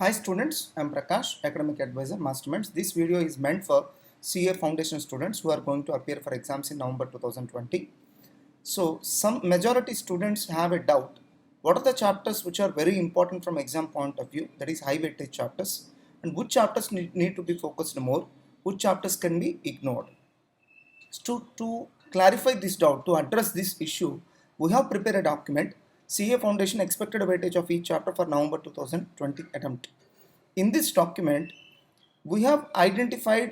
Hi students, I am Prakash, Academic Advisor, Masterminds. This video is meant for CA Foundation students who are going to appear for exams in November 2020. So some majority students have a doubt. What are the chapters which are very important from exam point of view, that is high weightage chapters, and which chapters need to be focused more, which chapters can be ignored. To clarify this doubt, to address this issue, we have prepared a document, CA Foundation expected weightage of each chapter for November 2020 attempt. In this document, we have classified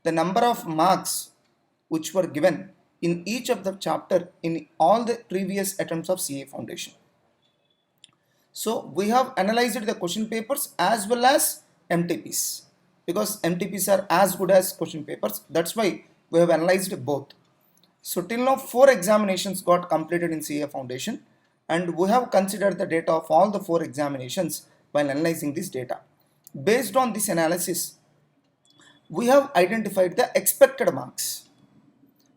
the number of marks which were given in each of the chapter in all the previous attempts of CA Foundation. So we have analyzed the question papers as well as MTPs, because MTPs are as good as question papers. That's why we have analyzed both. So till now 4 examinations got completed in CA Foundation, and we have considered the data of all the 4 examinations while analyzing this data. Based on this analysis, we have identified the expected marks.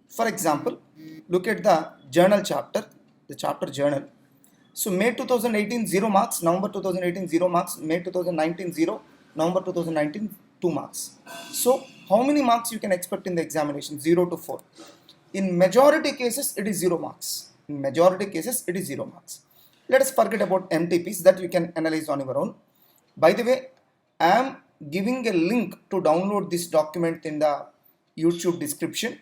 For example, look at the journal chapter, the chapter journal. So May 2018 0 marks, November 2018 0 marks, May 2019 0, November 2019 2 marks. So how many marks you can expect in the examination? 0 to 4. In majority cases it is 0 marks. In majority cases it is 0 marks. Let us forget about MTPs that you can analyze on your own. By the way, I am giving a link to download this document in the YouTube description.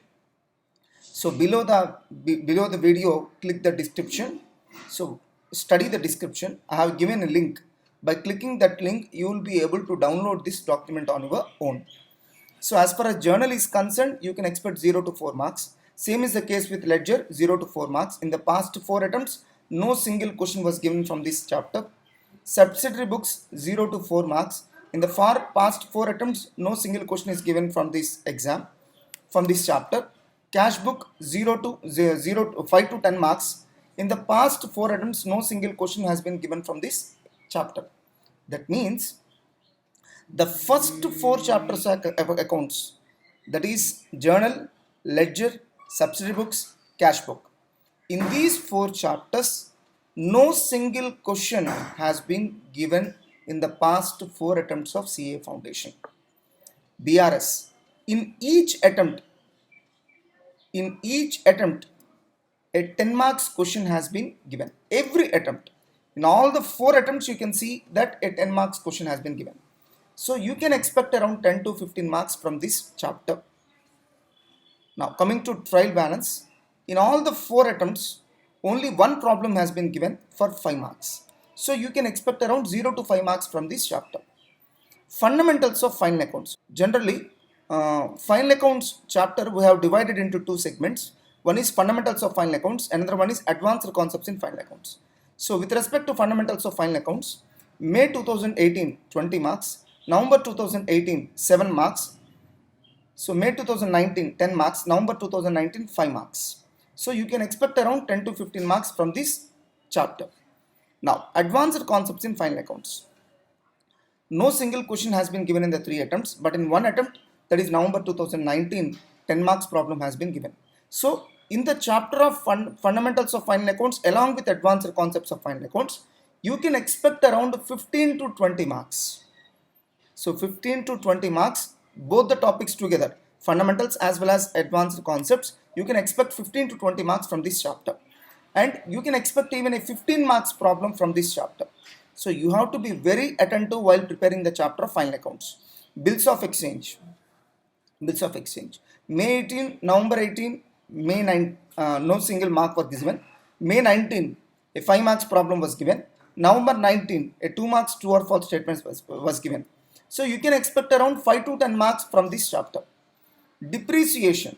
So below the video, click the description. So study the description. I have given a link. By clicking that link, you will be able to download this document on your own. So as far as journal is concerned, you can expect 0 to 4 marks. Same is the case with ledger, 0 to 4 marks. In the past 4 attempts, no single question was given from this chapter. Subsidiary books, 0 to 4 marks. In the past 4 attempts, no single question is given from this exam, from this chapter. Cash book, 5 to 10 marks. In the past 4 attempts, no single question has been given from this chapter. That means the first 4 chapters accounts, that is journal, ledger, subsidiary books, cash book. In these 4 chapters, no single question has been given in the past 4 attempts of CA Foundation. BRS. In each attempt, a 10 marks question has been given. Every attempt. In all the 4 attempts, you can see that a 10 marks question has been given. So you can expect around 10 to 15 marks from this chapter. Now coming to trial balance, in all the 4 attempts, only one problem has been given for 5 marks. So you can expect around 0 to 5 marks from this chapter. Fundamentals of final accounts. Generally, final accounts chapter we have divided into 2 segments. One is fundamentals of final accounts, another one is advanced concepts in final accounts. So with respect to fundamentals of final accounts, May 2018 20 marks, November 2018 7 marks. So May 2019 10 marks, November 2019 5 marks. So you can expect around 10 to 15 marks from this chapter. Now advanced concepts in final accounts. No single question has been given in the 3 attempts, but in one attempt, that is November 2019, 10 marks problem has been given. So in the chapter of fundamentals of final accounts along with advanced concepts of final accounts, you can expect around 15 to 20 marks. So 15 to 20 marks, both the topics together, fundamentals as well as advanced concepts, you can expect 15 to 20 marks from this chapter. And you can expect even a 15 marks problem from this chapter. So you have to be very attentive while preparing the chapter of final accounts. Bills of exchange. May 18, November 18, May 9, no single mark was given. May 19, a 5 marks problem was given. November 19, a 2 marks true or false statements was given. So you can expect around 5 to 10 marks from this chapter. Depreciation.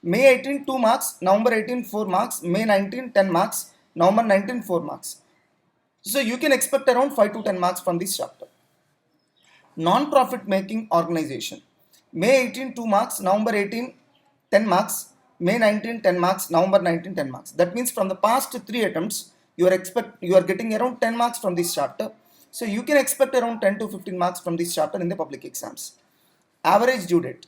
May 18 2 marks, November 18 4 marks, May 19 10 marks, November 19 4 marks. So you can expect around 5 to 10 marks from this chapter. Non-profit making organization. May 18 2 marks, November 18 10 marks, May 19 10 marks, November 19 10 marks. That means from the past 3 attempts, you are getting around 10 marks from this chapter. So you can expect around 10 to 15 marks from this chapter in the public exams. Average due date.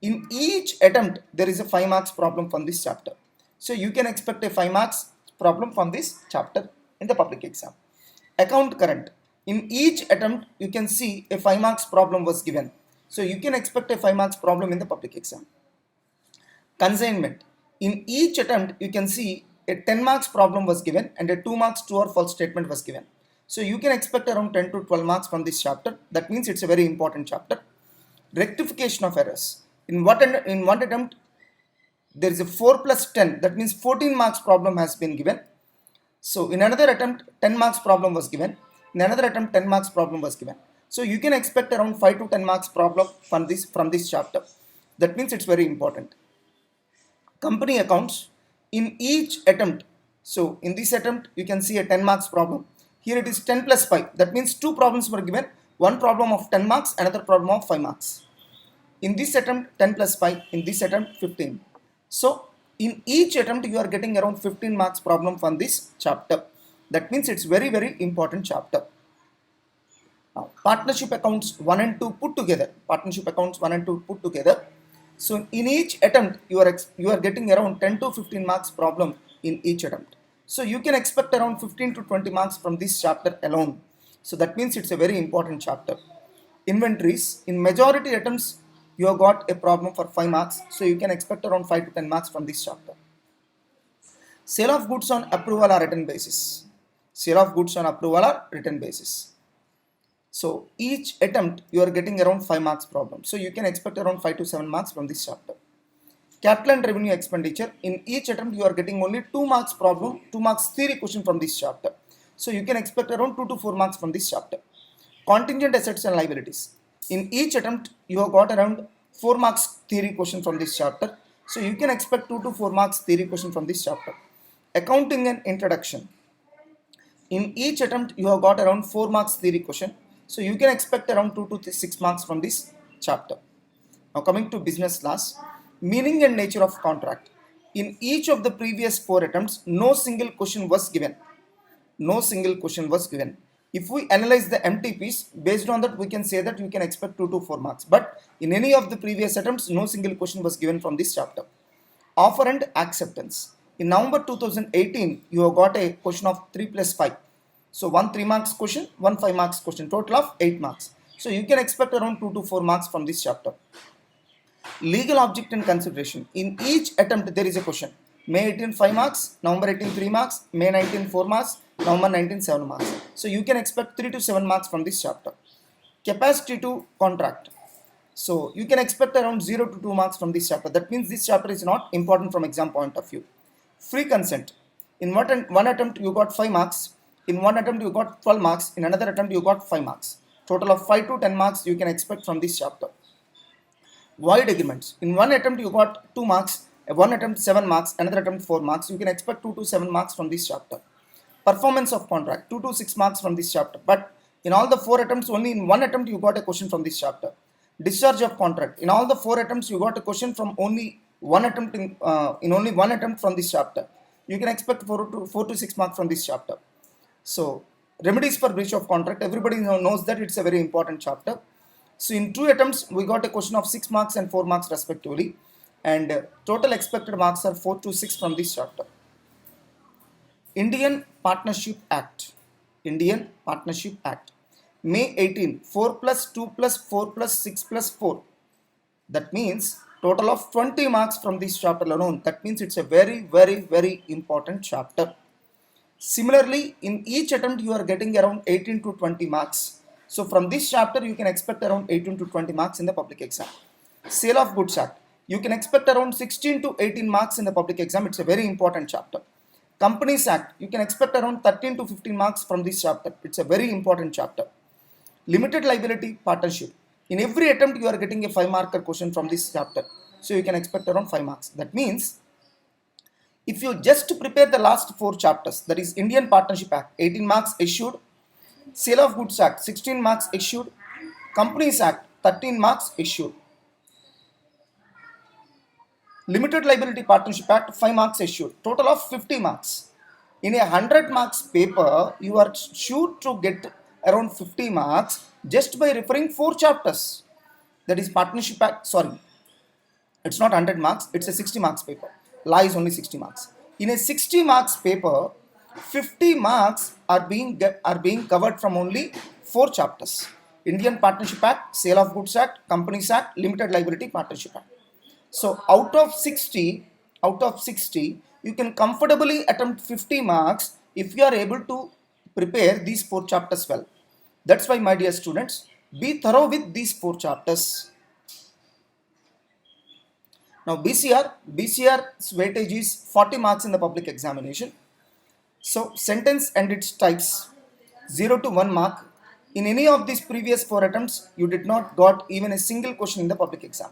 In each attempt, there is a 5 marks problem from this chapter. So you can expect a 5 marks problem from this chapter in the public exam. Account current. In each attempt you can see a 5 marks problem was given, so you can expect a 5 marks problem in the public exam. Consignment. In each attempt you can see a 10 marks problem was given and a 2 marks true or false statement was given, so you can expect around 10 to 12 marks from this chapter. That means it's a very important chapter. Rectification of errors. In one attempt there is a 4 plus 10, that means 14 marks problem has been given. So in another attempt 10 marks problem was given, in another attempt 10 marks problem was given, so you can expect around 5 to 10 marks problem from this chapter. That means it's very important. Company accounts. In each attempt, so in this attempt you can see a 10 marks problem. Here it is 10 plus 5, that means two problems were given, one problem of 10 marks, another problem of 5 marks. In this attempt 10 plus 5, in this attempt 15. So in each attempt you are getting around 15 marks problem from this chapter. That means it's very important chapter. Now, partnership accounts 1 and 2 put together. Partnership accounts 1 and 2 put together. So in each attempt you are getting around 10 to 15 marks problem in each attempt. So you can expect around 15 to 20 marks from this chapter alone. So that means it's a very important chapter. Inventories. In majority attempts you have got a problem for 5 marks, so you can expect around 5 to 10 marks from this chapter. Sale of goods on approval or written basis. Sale of goods on approval or written basis. So each attempt you are getting around 5 marks problem, so you can expect around 5 to 7 marks from this chapter. Capital and revenue expenditure. In each attempt you are getting only 2 marks problem, 2 marks theory question from this chapter, so you can expect around 2 to 4 marks from this chapter. Contingent assets and liabilities. In each attempt you have got around 4 marks theory question from this chapter, so you can expect 2 to 4 marks theory question from this chapter. Accounting and introduction. In each attempt you have got around 4 marks theory question, so you can expect around 2 to 6 marks from this chapter. Now coming to business laws. Meaning and nature of contract. In each of the previous 4 attempts no single question was given. No single question was given. If we analyze the MTPs, based on that we can say that you can expect 2 to 4 marks, but in any of the previous attempts no single question was given from this chapter. Offer and acceptance. In November 2018 you have got a question of 3 plus 5. So one 3 marks question, one 5 marks question, total of 8 marks. So you can expect around 2 to 4 marks from this chapter. Legal object and consideration. In each attempt there is a question. May 18 5 marks, November 18 3 marks, May 19 4 marks, November 19 7 marks. So you can expect 3 to 7 marks from this chapter. Capacity to contract. So you can expect around 0 to 2 marks from this chapter. That means this chapter is not important from exam point of view. Free consent. In one attempt you got 5 marks, in one attempt you got 12 marks, in another attempt you got 5 marks. Total of 5 to 10 marks you can expect from this chapter. Void agreements. In one attempt you got 2 marks, one attempt 7 marks, another attempt 4 marks. You can expect 2 to 7 marks from this chapter. Performance of contract, 2 to 6 marks from this chapter, but in all the 4 attempts only in one attempt you got a question from this chapter. Discharge of contract. In all the 4 attempts you got a question from only one attempt in only one attempt from this chapter. You can expect 4 to 6 marks from this chapter. So remedies for breach of contract, everybody knows that it's a very important chapter. So in 2 attempts we got a question of 6 marks and 4 marks respectively, and total expected marks are 4 to 6 from this chapter. Indian Partnership Act. Indian Partnership Act. May 18 4 plus 2 plus 4 plus 6 plus 4. That means total of 20 marks from this chapter alone. That means it's a very important chapter. Similarly, in each attempt you are getting around 18 to 20 marks. So from this chapter you can expect around 18 to 20 marks in the public exam. Sale of Goods Act. You can expect around 16 to 18 marks in the public exam. It's a very important chapter. Companies Act. You can expect around 13 to 15 marks from this chapter. It's a very important chapter. Limited liability partnership. In every attempt you are getting a 5 marker question from this chapter. So you can expect around 5 marks. That means if you just prepare the last 4 chapters, that is Indian Partnership Act, 18 marks issued. Sale of Goods Act, 16 marks issued. Companies Act, 13 marks issued. Limited Liability Partnership Act, 5 marks issued. Total of 50 marks. In a 100 marks paper, you are sure to get around 50 marks just by referring 4 chapters. That is Partnership Act, sorry, it's not 100 marks, it's a 60 marks paper. Law is only 60 marks. In a 60 marks paper, 50 marks are being covered from only 4 chapters: Indian Partnership Act, Sale of Goods Act, Companies Act, Limited Liability Partnership Act. So out of 60, you can comfortably attempt 50 marks if you are able to prepare these 4 chapters well. That's why, my dear students, be thorough with these 4 chapters. Now BCR's weightage is 40 marks in the public examination. So sentence and its types, 0 to 1 mark. In any of these previous 4 attempts, you did not got even a single question in the public exam.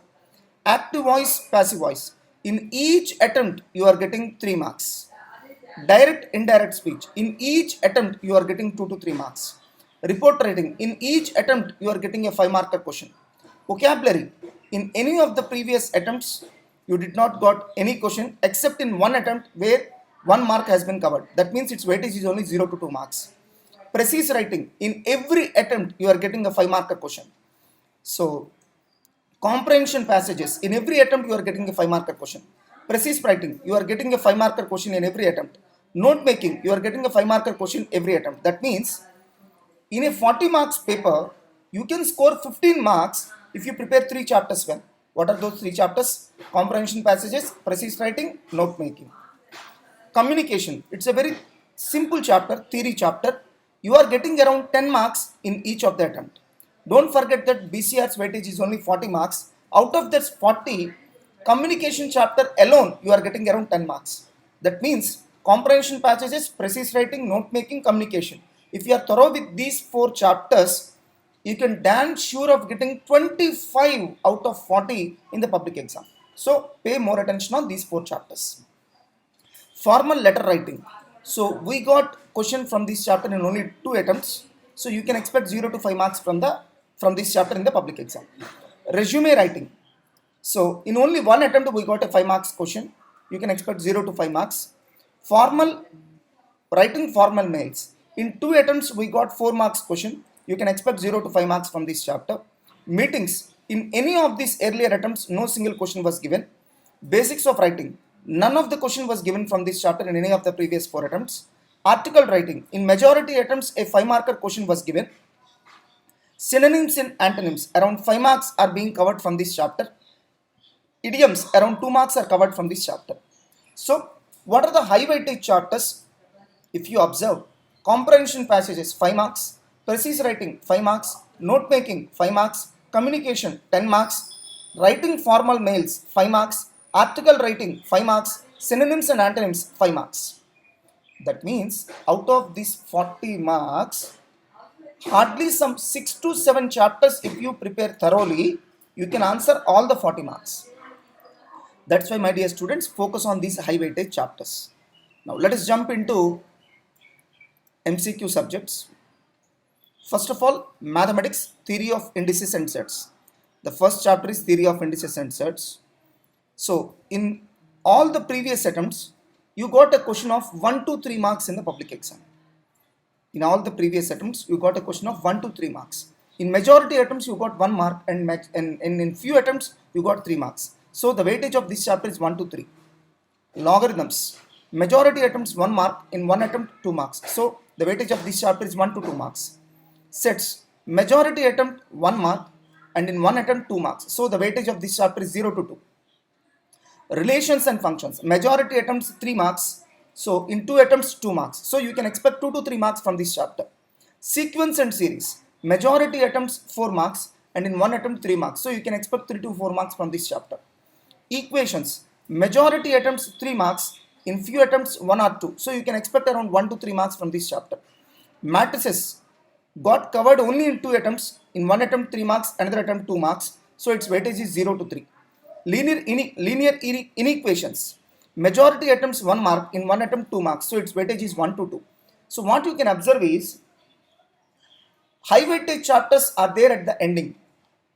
Active voice, passive voice. In each attempt, you are getting 3 marks. Direct, indirect speech. In each attempt, you are getting 2 to 3 marks. Report writing. In each attempt, you are getting a 5-marker question. Vocabulary. In any of the previous attempts, you did not got any question except in one attempt where 1 mark has been covered. That means its weightage is only 0 to 2 marks. Precise writing. In every attempt, you are getting a 5-marker question. So, comprehension passages. In every attempt, you are getting a 5-marker question. Precise writing. You are getting a 5-marker question in every attempt. Note making. You are getting a 5-marker question every attempt. That means, in a 40 marks paper, you can score 15 marks if you prepare 3 chapters well. What are those 3 chapters? Comprehension passages, precise writing, note making. Communication. It's a very simple chapter, theory chapter. You are getting around 10 marks in each of the attempt. Don't forget that BCR's weightage is only 40 marks. Out of this 40, communication chapter alone, you are getting around 10 marks. That means comprehension passages, precise writing, note making, communication. If you are thorough with these 4 chapters, you can damn sure of getting 25 out of 40 in the public exam. So pay more attention on these 4 chapters. Formal letter writing. So we got question from this chapter in only 2 attempts. So you can expect 0 to 5 marks from this chapter in the public exam. Resume writing. So in only 1 attempt we got a 5 marks question. You can expect 0 to 5 marks. Writing formal mails. In 2 attempts we got 4 marks question. You can expect 0 to 5 marks from this chapter. Meetings. In any of these earlier attempts, no single question was given. Basics of writing. None of the question was given from this chapter in any of the previous 4 attempts. Article writing. In majority attempts, a 5-marker question was given. Synonyms and antonyms. Around 5 marks are being covered from this chapter. Idioms. Around 2 marks are covered from this chapter. So, what are the high weightage chapters? If you observe, comprehension passages 5 marks, precise writing 5 marks, note making 5 marks, communication 10 marks, writing formal mails 5 marks, article writing 5 marks, synonyms and antonyms 5 marks. That means out of these 40 marks, hardly some 6 to 7 chapters, if you prepare thoroughly, you can answer all the 40 marks. That's why, my dear students, focus on these high weightage chapters. Now let us jump into MCQ subjects. First of all, mathematics, theory of indices and sets. The first chapter is theory of indices and sets. So in all the previous attempts, you got a question of 1 to 3 marks in the public exam. In all the previous attempts, you got a question of 1 to 3 marks. In majority attempts, you got 1 mark, and in few attempts, you got 3 marks. So the weightage of this chapter is 1 to 3. Logarithms. Majority attempts 1 mark, in 1 attempt 2 marks. So the weightage of this chapter is 1 to 2 marks. Sets. Majority attempt 1 mark, and in 1 attempt 2 marks. So the weightage of this chapter is 0 to 2. Relations and functions. Majority attempts 3 marks. So in 2 attempts 2 marks. So you can expect 2 to 3 marks from this chapter. Sequence and series. Majority attempts 4 marks, and in 1 attempt 3 marks. So you can expect 3 to 4 marks from this chapter. Equations. Majority attempts 3 marks, in few attempts 1 or 2. So you can expect around 1 to 3 marks from this chapter. Matrices got covered only in 2 attempts. In 1 attempt 3 marks, another attempt 2 marks. So its weightage is 0 to 3. Linear inequations. Majority attempts 1 mark, in 1 attempt 2 marks. So its weightage is 1 to 2. So what you can observe is, high weightage chapters are there at the ending.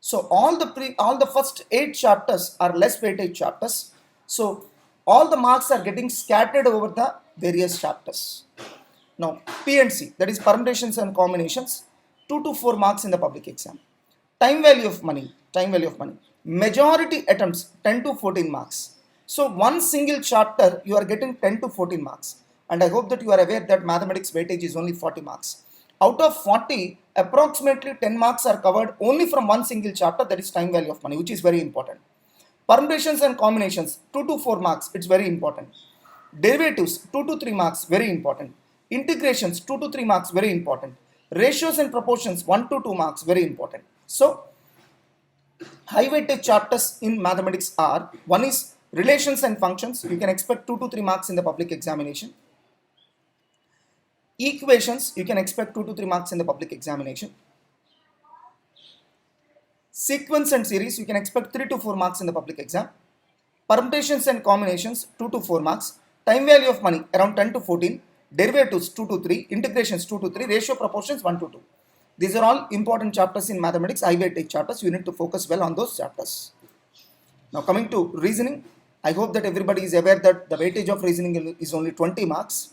So all the first 8 chapters are less weightage chapters. So all the marks are getting scattered over the various chapters. Now P&C, that is permutations and combinations, 2 to 4 marks in the public exam. Time value of money. Majority attempts 10 to 14 marks. So one single chapter you are getting 10 to 14 marks. and I hope that you are aware that mathematics weightage is only 40 marks. Out of 40, approximately 10 marks are covered only from one single chapter, that is time value of money, which is very important. Permutations and combinations, 2 to 4 marks, it's very important. Derivatives, 2 to 3 marks, very important. Integrations, 2 to 3 marks, very important. Ratios and proportions, 1 to 2 marks, very important. So, high weightage chapters in mathematics are, one is relations and functions, you can expect 2 to 3 marks in the public examination. Equations, you can expect 2 to 3 marks in the public examination. Sequence and series, you can expect 3 to 4 marks in the public exam. Permutations and combinations, 2 to 4 marks. Time value of money, around 10 to 14. Derivatives, 2 to 3. Integrations, 2 to 3. Ratio proportions, 1 to 2. These are all important chapters in mathematics, high weightage chapters. You need to focus well on those chapters. Now coming to reasoning, I hope that everybody is aware that the weightage of reasoning is only 20 marks.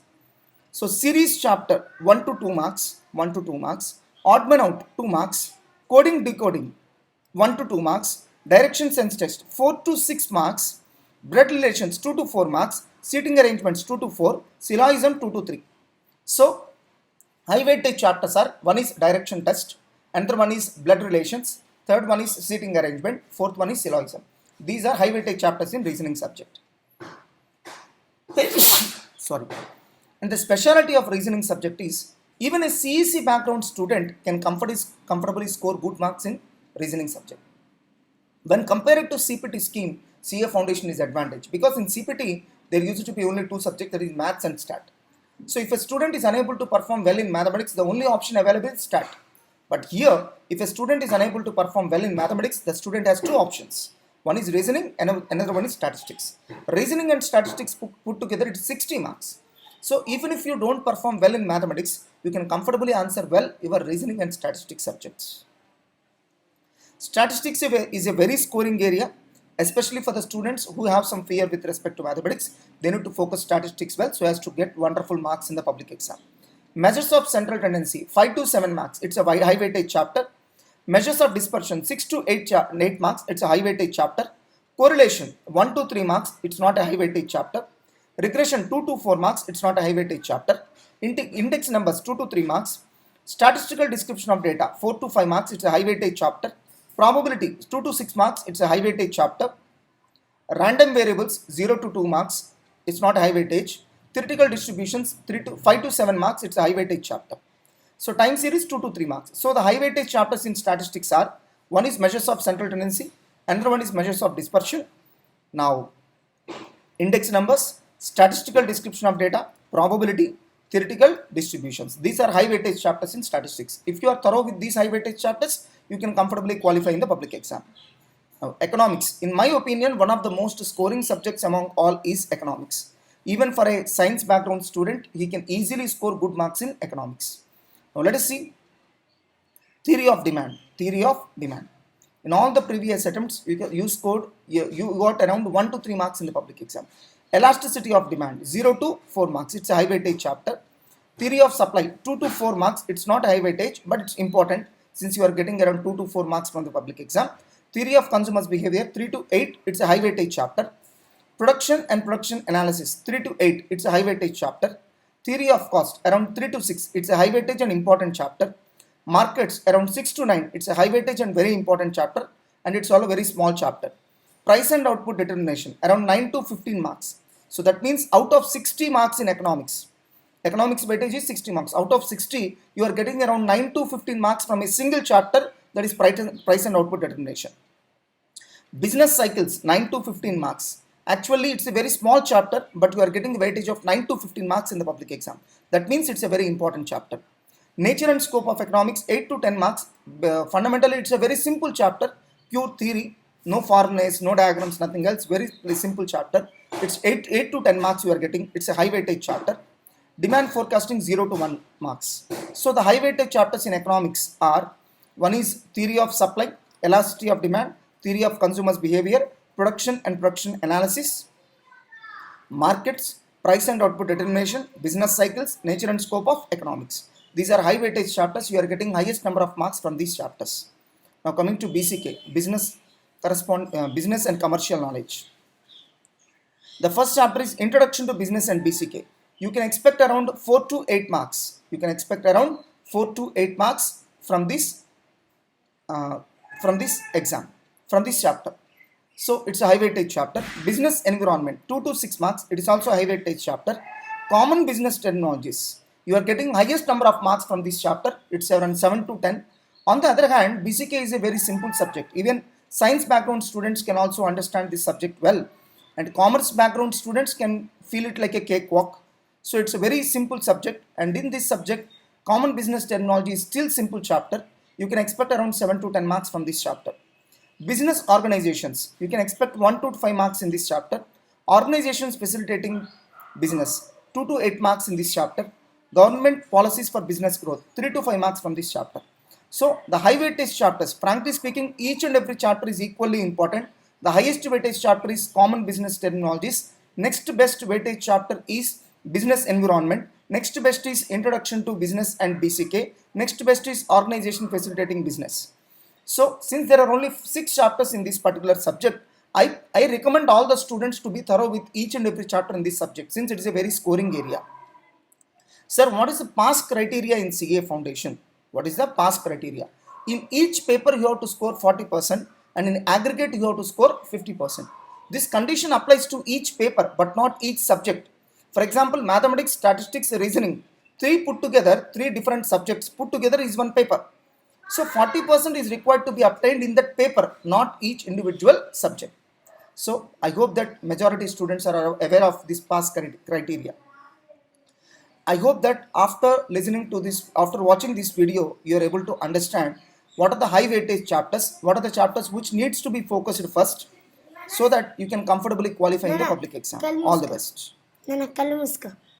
So series chapter, 1 to 2 marks, 1 to 2 marks. Odd man out, 2 marks. Coding decoding, 1 to 2 marks. Direction sense test, 4 to 6 marks. Blood relations, 2 to 4 marks. Seating arrangements, 2 to 4. Syllogism, 2 to 3. So high weightage chapters are, one is direction test, another one is blood relations, third one is seating arrangement, fourth one is syllogism. These are high weightage chapters in reasoning subject. Sorry. And the speciality of reasoning subject is, even a CEC background student can comfortably score good marks in reasoning subject. When compared to CPT scheme, CA foundation is advantage, because in CPT there used to be only two subjects, that is maths and stat. So if a student is unable to perform well in mathematics, the only option available is stat. But here, if a student is unable to perform well in mathematics, the student has two options. One is reasoning and another one is statistics. Reasoning and statistics put together, it's 60 marks. So even if you don't perform well in mathematics, you can comfortably answer well your reasoning and statistics subjects. Statistics is a very scoring area, especially for the students who have some fear with respect to mathematics. They need to focus statistics well so as to get wonderful marks in the public exam. Measures of central tendency, 5 to 7 marks, it's a high weightage chapter. Measures of dispersion, 6 to 8 marks, it's a high weightage chapter. Correlation, 1 to 3 marks, it's not a high weightage chapter. Regression, 2 to 4 marks, it's not a high weightage chapter. Index numbers, 2 to 3 marks. Statistical description of data, 4 to 5 marks, it's a high weightage chapter. Probability, 2 to 6 marks, it's a high weightage chapter. Random variables, 0 to 2 marks, it's not a high weightage. Theoretical distributions, 5 to 7 marks, it's a high weightage chapter. So time series, 2 to 3 marks. So the high weightage chapters in statistics are, one is measures of central tendency, another one is measures of dispersion. Now, index numbers, statistical description of data, probability, theoretical distributions. These are high weightage chapters in statistics. If you are thorough with these high weightage chapters, you can comfortably qualify in the public exam. Now, economics. In my opinion, one of the most scoring subjects among all is economics. Even for a science background student, he can easily score good marks in economics. Now let us see theory of demand. Theory of demand. In all the previous attempts, you got around 1 to 3 marks in the public exam. Elasticity of demand, 0 to 4 marks. It's a high weightage chapter. Theory of supply, 2 to 4 marks. It's not a high weightage, but it's important since you are getting around 2 to 4 marks from the public exam. Theory of consumers behavior, 3 to 8. It's a high weightage chapter. Production and production analysis, 3 to 8. It's a high weightage chapter. Theory of cost, around 3 to 6. It's a high weightage and important chapter. Markets, around 6 to 9. It's a high weightage and very important chapter. And it's all a very small chapter. Price and output determination, around 9 to 15 marks. So that means out of 60 marks in economics weightage is 60 marks. Out of 60, you are getting around 9 to 15 marks from a single chapter, that is price and output determination. Business cycles, 9 to 15 marks. Actually, it's a very small chapter, but you are getting a weightage of 9 to 15 marks in the public exam. That means it's a very important chapter. Nature and scope of economics, 8 to 10 marks. Fundamentally, it's a very simple chapter, pure theory, no formulas, no diagrams, nothing else, very simple chapter. It's 8 to 10 marks you are getting. It's a high weightage chapter. Demand forecasting, 0 to 1 marks. So the high weightage chapters in economics are, one is theory of supply, elasticity of demand, theory of consumers behavior, production and production analysis, markets, price and output determination, business cycles, nature and scope of economics. These are high weightage chapters. You are getting highest number of marks from these chapters. Now coming to BCK, business and commercial knowledge. The first chapter is Introduction to Business and BCK. you can expect around 4 to 8 marks. You can expect around 4 to 8 marks uh, from this exam, from this chapter. So it's a high weightage chapter. Business environment, 2 to 6 marks. It is also a high weightage chapter. Common business terminologies. You are getting highest number of marks from this chapter. It's around 7 to 10. On the other hand, BCK is a very simple subject. Even science background students can also understand this subject well. And commerce background students can feel it like a cakewalk. So it's a very simple subject. And in this subject, common business terminology is still simple chapter. You can expect around 7 to 10 marks from this chapter. Business organizations, you can expect 1 to 5 marks in this chapter. Organizations facilitating business, 2 to 8 marks in this chapter. Government policies for business growth, 3 to 5 marks from this chapter. So the high weightage chapters, frankly speaking, each and every chapter is equally important. The highest weightage chapter is common business terminologies. Next best weightage chapter is business environment. Next best is introduction to business and BCK. Next best is organization facilitating business. So since there are only 6 chapters in this particular subject, I recommend all the students to be thorough with each and every chapter in this subject, since it is a very scoring area. Sir, what is the pass criteria in CA Foundation? What is the pass criteria? In each paper you have to score 40% and in aggregate you have to score 50%. This condition applies to each paper but not each subject. For example, mathematics, statistics, reasoning, 3 different subjects put together is one paper. So 40% is required to be obtained in that paper, not each individual subject. So I hope that majority students are aware of this pass criteria. I hope that after watching this video, you are able to understand what are the high weightage chapters, what are the chapters which needs to be focused first, so that you can comfortably qualify in the public exam. All the best.